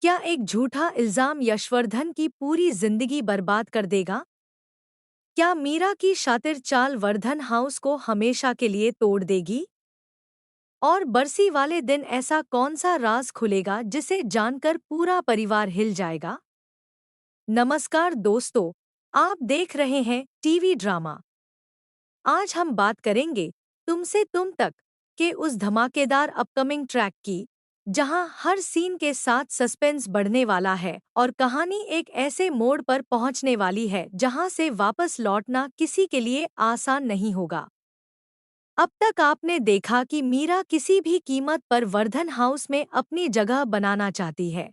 क्या एक झूठा इल्जाम यशवर्धन की पूरी जिंदगी बर्बाद कर देगा? क्या मीरा की शातिर चाल वर्धन हाउस को हमेशा के लिए तोड़ देगी? और बरसी वाले दिन ऐसा कौन सा राज खुलेगा जिसे जानकर पूरा परिवार हिल जाएगा? नमस्कार दोस्तों, आप देख रहे हैं टीवी ड्रामा। आज हम बात करेंगे तुमसे तुम तक के उस धमाकेदार अपकमिंग ट्रैक की, जहां हर सीन के साथ सस्पेंस बढ़ने वाला है और कहानी एक ऐसे मोड़ पर पहुंचने वाली है जहां से वापस लौटना किसी के लिए आसान नहीं होगा। अब तक आपने देखा कि मीरा किसी भी कीमत पर वर्धन हाउस में अपनी जगह बनाना चाहती है,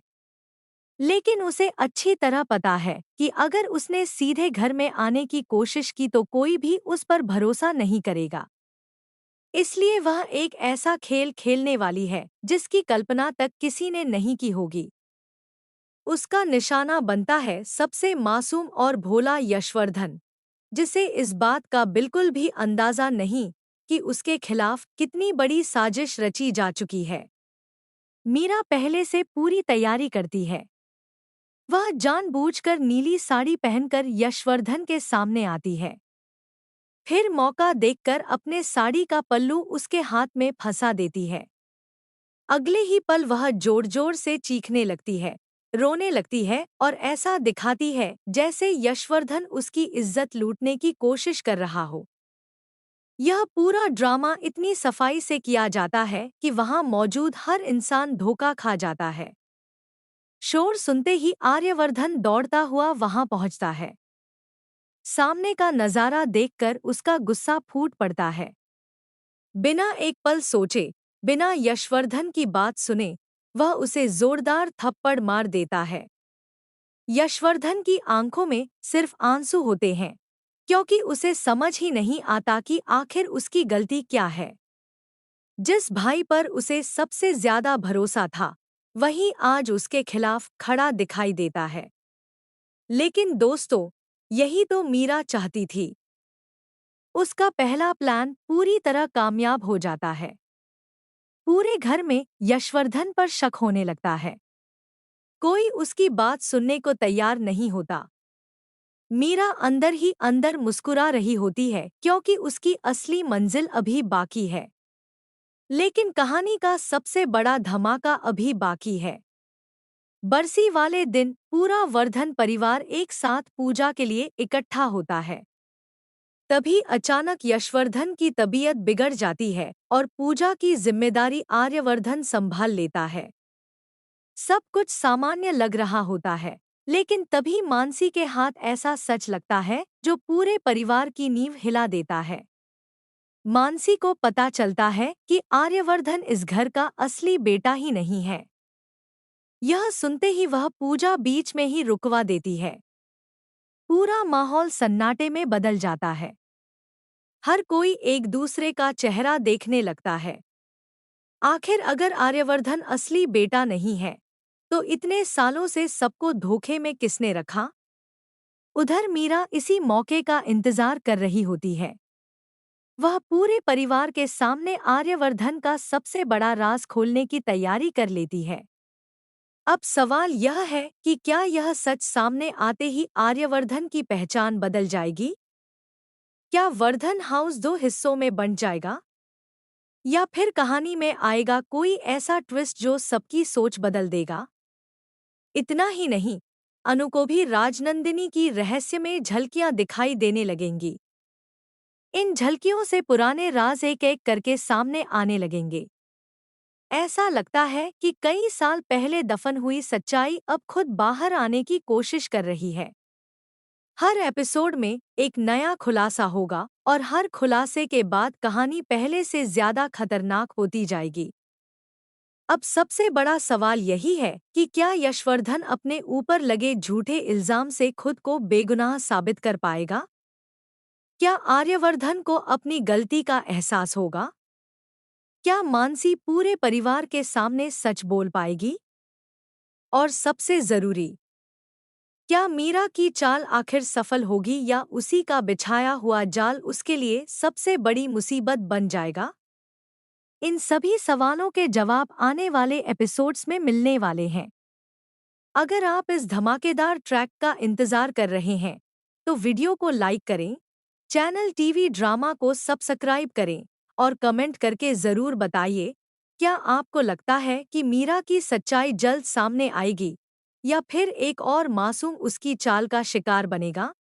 लेकिन उसे अच्छी तरह पता है कि अगर उसने सीधे घर में आने की कोशिश की तो कोई भी उस पर भरोसा नहीं करेगा। इसलिए वह एक ऐसा खेल खेलने वाली है जिसकी कल्पना तक किसी ने नहीं की होगी। उसका निशाना बनता है सबसे मासूम और भोला यशवर्धन, जिसे इस बात का बिल्कुल भी अंदाजा नहीं कि उसके खिलाफ कितनी बड़ी साजिश रची जा चुकी है। मीरा पहले से पूरी तैयारी करती है। वह जानबूझकर नीली साड़ी पहनकर यशवर्धन के सामने आती है। फिर मौका देखकर अपने साड़ी का पल्लू उसके हाथ में फंसा देती है। अगले ही पल वह जोर-जोर से चीखने लगती है, रोने लगती है और ऐसा दिखाती है जैसे यशवर्धन उसकी इज्जत लूटने की कोशिश कर रहा हो। यह पूरा ड्रामा इतनी सफाई से किया जाता है कि वहां मौजूद हर इंसान धोखा खा जाता है। शोर सुनते ही आर्यवर्धन दौड़ता हुआ वहां पहुंचता है। सामने का नजारा देखकर उसका गुस्सा फूट पड़ता है। बिना एक पल सोचे, बिना यशवर्धन की बात सुने, वह उसे जोरदार थप्पड़ मार देता है। यशवर्धन की आंखों में सिर्फ आंसू होते हैं, क्योंकि उसे समझ ही नहीं आता कि आखिर उसकी गलती क्या है। जिस भाई पर उसे सबसे ज्यादा भरोसा था, वही आज उसके खिलाफ खड़ा दिखाई देता है। लेकिन दोस्तों, यही तो मीरा चाहती थी। उसका पहला प्लान पूरी तरह कामयाब हो जाता है। पूरे घर में यशवर्धन पर शक होने लगता है। कोई उसकी बात सुनने को तैयार नहीं होता। मीरा अंदर ही अंदर मुस्कुरा रही होती है क्योंकि उसकी असली मंजिल अभी बाकी है। लेकिन कहानी का सबसे बड़ा धमाका अभी बाकी है। बरसी वाले दिन पूरा वर्धन परिवार एक साथ पूजा के लिए इकट्ठा होता है। तभी अचानक यशवर्धन की तबीयत बिगड़ जाती है और पूजा की जिम्मेदारी आर्यवर्धन संभाल लेता है। सब कुछ सामान्य लग रहा होता है, लेकिन तभी मानसी के हाथ ऐसा सच लगता है जो पूरे परिवार की नींव हिला देता है। मानसी को पता चलता है कि आर्यवर्धन इस घर का असली बेटा ही नहीं है। यह सुनते ही वह पूजा बीच में ही रुकवा देती है। पूरा माहौल सन्नाटे में बदल जाता है। हर कोई एक दूसरे का चेहरा देखने लगता है। आखिर अगर आर्यवर्धन असली बेटा नहीं है, तो इतने सालों से सबको धोखे में किसने रखा? उधर मीरा इसी मौके का इंतजार कर रही होती है। वह पूरे परिवार के सामने आर्यवर्धन का सबसे बड़ा राज खोलने की तैयारी कर लेती है। अब सवाल यह है कि क्या यह सच सामने आते ही आर्यवर्धन की पहचान बदल जाएगी? क्या वर्धन हाउस दो हिस्सों में बंट जाएगा? या फिर कहानी में आएगा कोई ऐसा ट्विस्ट जो सबकी सोच बदल देगा? इतना ही नहीं, अनु को भी राजनंदिनी की रहस्यमय झलकियां दिखाई देने लगेंगी। इन झलकियों से पुराने राज एक एक करके सामने आने लगेंगे। ऐसा लगता है कि कई साल पहले दफन हुई सच्चाई अब खुद बाहर आने की कोशिश कर रही है। हर एपिसोड में एक नया खुलासा होगा और हर खुलासे के बाद कहानी पहले से ज्यादा खतरनाक होती जाएगी। अब सबसे बड़ा सवाल यही है कि क्या यशवर्धन अपने ऊपर लगे झूठे इल्जाम से खुद को बेगुनाह साबित कर पाएगा? क्या आर्यवर्धन को अपनी गलती का एहसास होगा? क्या मानसी पूरे परिवार के सामने सच बोल पाएगी? और सबसे जरूरी, क्या मीरा की चाल आखिर सफल होगी या उसी का बिछाया हुआ जाल उसके लिए सबसे बड़ी मुसीबत बन जाएगा? इन सभी सवालों के जवाब आने वाले एपिसोड्स में मिलने वाले हैं। अगर आप इस धमाकेदार ट्रैक का इंतजार कर रहे हैं, तो वीडियो को लाइक करें, चैनल टीवी ड्रामा को सब्सक्राइब करें और कमेंट करके ज़रूर बताइए, क्या आपको लगता है कि मीरा की सच्चाई जल्द सामने आएगी या फिर एक और मासूम उसकी चाल का शिकार बनेगा?